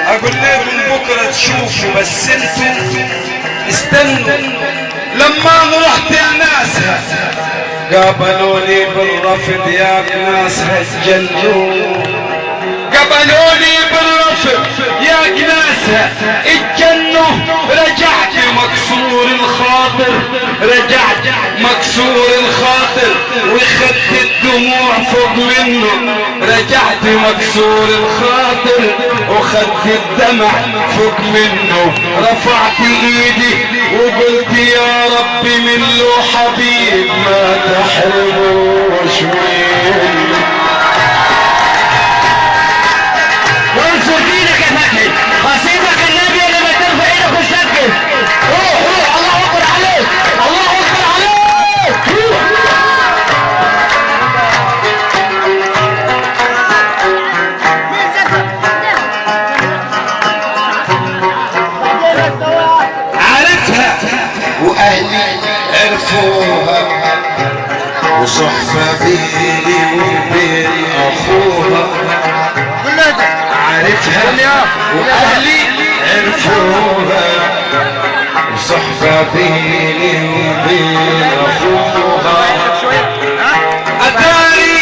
اقول لكم بكرة تشوفوا، بس انتوا استنوا لما رحت لناسها قابلوا لي بالرفض يا ناسها اتجنوا، قبلوا لي بالرفض يا ناسها اتجنوا. رجعت مكسور الخاطر، رجعت مكسور الخاطر وخدت الدموع فوق منه، رجعت مكسور الخاطر وخدت الدمع فوق منه. رفعت ايدي وقلت يا ربي من له حبيب ما تحرموش منه. وانصر دينك يا فتحي، خصيبك النبي لما ترفع ايدك وتسجل. روح روح، الله اكبر عليك، الله اكبر عليك. عرفها واهلي عرفوها، وصحفة بيني وبين اخوها. عرفها واهلي عرفوها، وصحفة بيني وبين اخوها. اتاري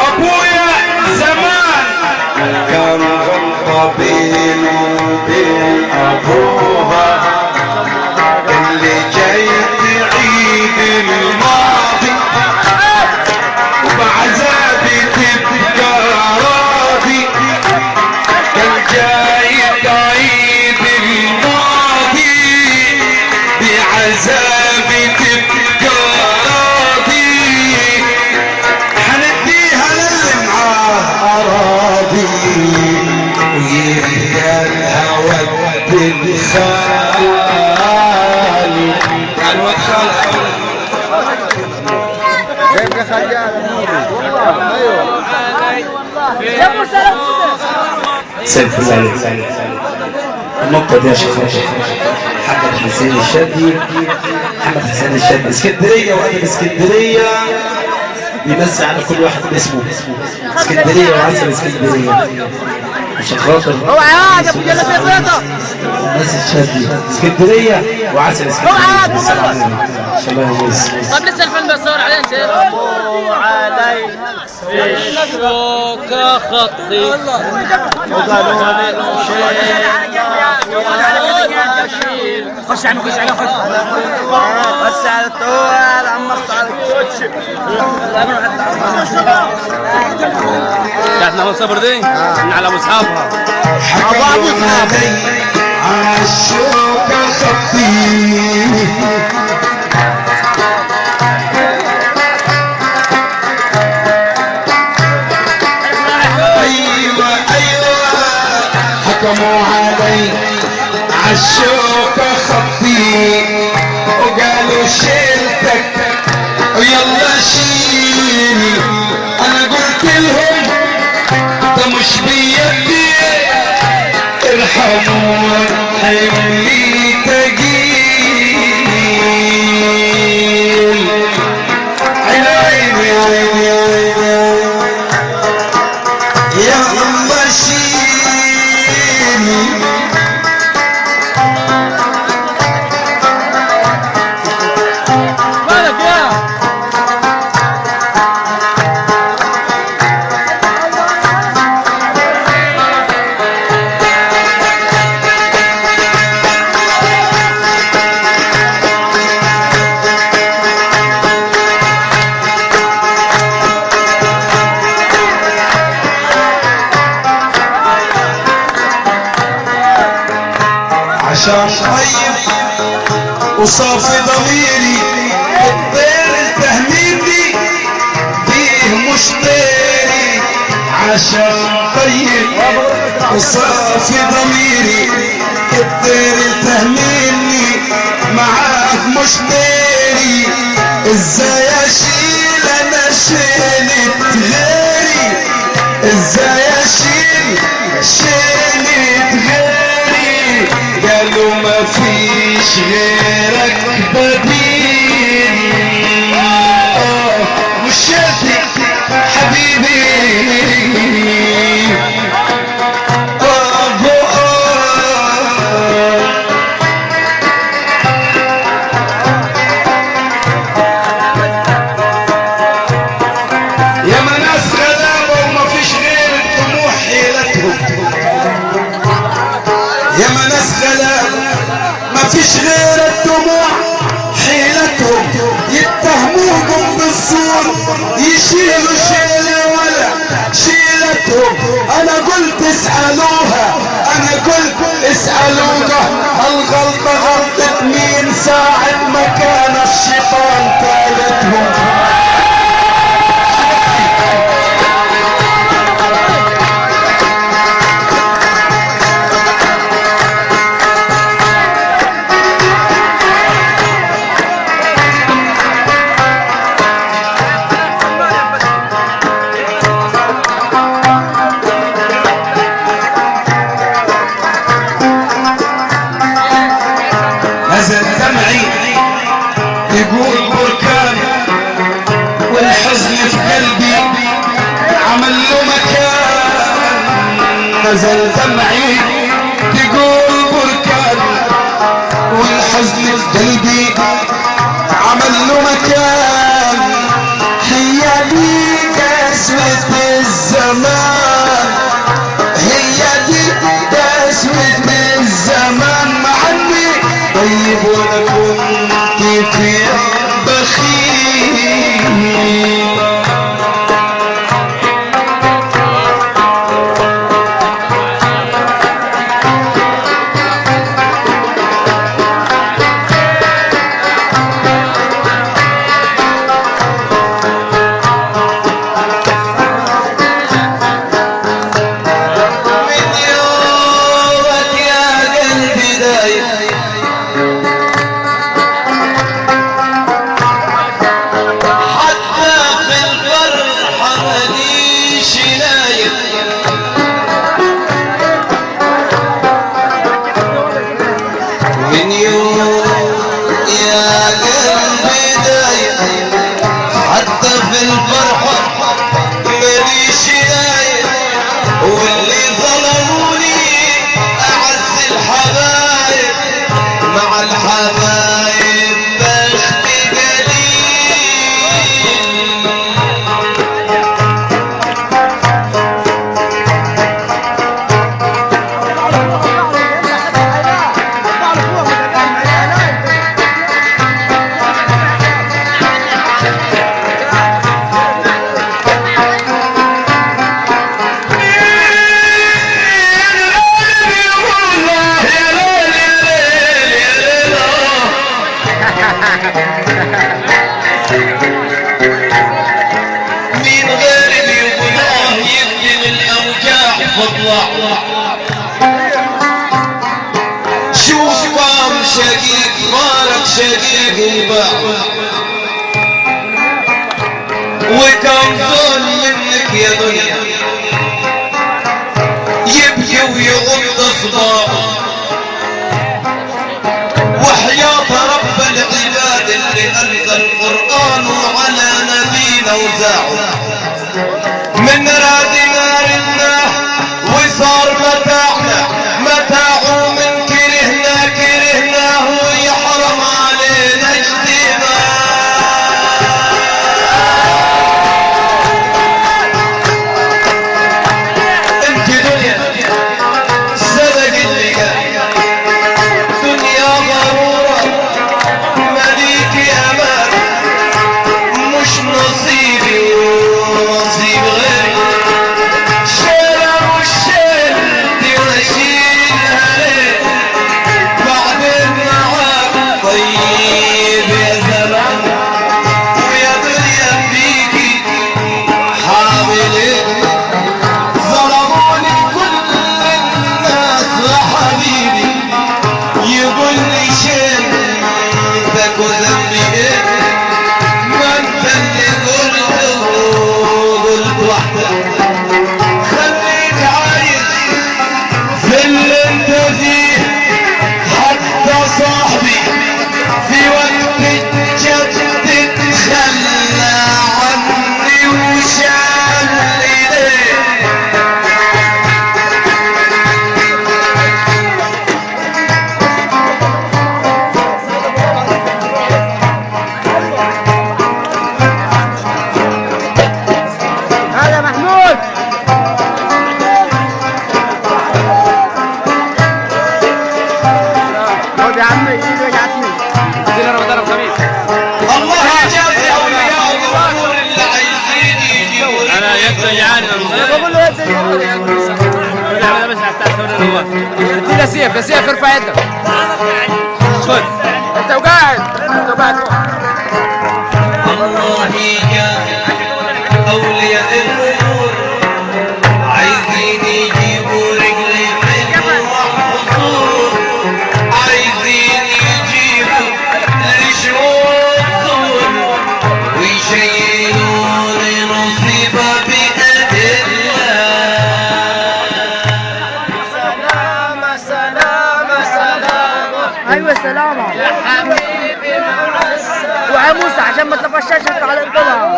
ابويا زمان كان غلطة بيني وبين ابوها، اللي جاي تعيد الماضي وبعذابي تبقى راضي. كان جاي تعيد الماضي بعذابي تبقى راضي. حنديها للي معاه اراضي ويبقى الهوى بالخالي. الواد خالي سلف الله النقطة دي يا شيخ محمد حسين الشادي، محمد حسين الشادي اسكندرية، وأنا اسكندرية بيمسي على كل واحد باسمه. اسكندرية وعسل اسكندرية عشان خاطر هو عاد ابو جلابيه بيضه الناس الشادي اسكندرية وعسل اسكندرية. السلام عليكم. طب لسه الفيلم بيصور عليه انت. ابو علي الشوكه خطي وقالوا له شيل. خش عم خش عليه خش بس على الطوال عم اقطع الكوتش. تعرفنا من صبر دي من على مصحفها حكوا علي عالشوكة خطي. ايوه ايوه حكموا علي عالشوكة خطي وقالوا شيلتك ويلا شيل. انا قلت لهم ده مش بيدي، ارحمون حملي تقيل. عيني عيني عيني يا الله شيلي. مالك يا عشان طيب وصافي ضميري الطير التهميدي فيه مش طيري. عشان طيب وصافي ضميري الطير التهميني معاك مش طيري. ازاي اشيل انا شيلت غيري، ازاي اشيل شيلت غيري. قالوا ما فيش غيرك بديل. مش شلتك حبيبي ابو ما فيش غير الدموع حيلتهم، يتهموكم بالزور، يشيلوا شيلة ولا شيلتهم. انا قلت اسألوها، انا قلت اسألوها، الغلطة غلطة مين ساعة ما كان الشيطان ثالثهم. نزل دمعي يقول بركان، والحزن في قلبي عمل له مكان. نزل دمعي يقول بركان، والحزن في قلبي عمل له مكان. هي دي قسوة الزمان، هي دي قسوة الزمان. معني طيب وانا كنت في بخيل. شوف قام شقيق مالك شقيق وباع، وكم ظل منك يا دنيا يبكي ويغض صباعه. وحياة رب العباد اللي انزل القرآن على نبينا وزاعه، من راد نارنا وصار متاعنا متاعه، من كرهنا كرهناه ويحرم علينا اجتماع. انت دنيا صدق اللي قال ادينا سيف يا سيف ارفع يدك خد انت وقاعد الله يا أولياء الأمور عايزين يجيبوا رجلي حلو وحضور عايزين يجيبوا لشوط زور ويشيلوني نصيبة بأدلة ايوه سلامة يا حبيبي وعي موسى عشان ما تلفشش انت على القمر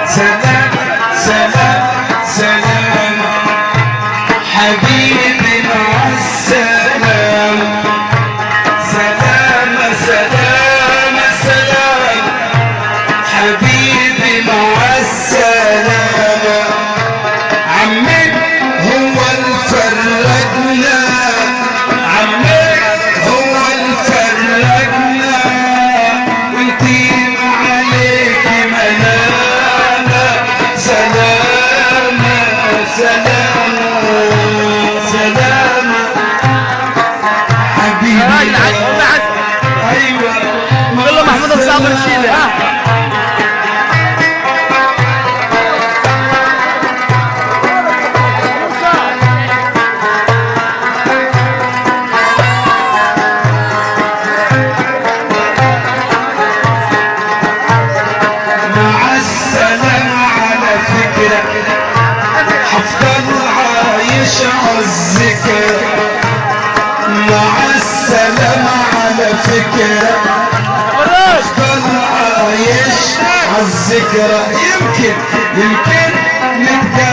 سلام سلام سلام حبيبي مع السلام سلام سلام سلام حبيبي مع السلام عمي هو الفرقنا عمي هو الفرقنا ويتيم عليك منامة سلام سلام سلام حبيبي ايوه والله محمود الصابر شيله مع السلامة على فكرة حفضل عايش عالذكرى مع السلامة على فكرة حفضل عايش عالذكرى يمكن نتقابل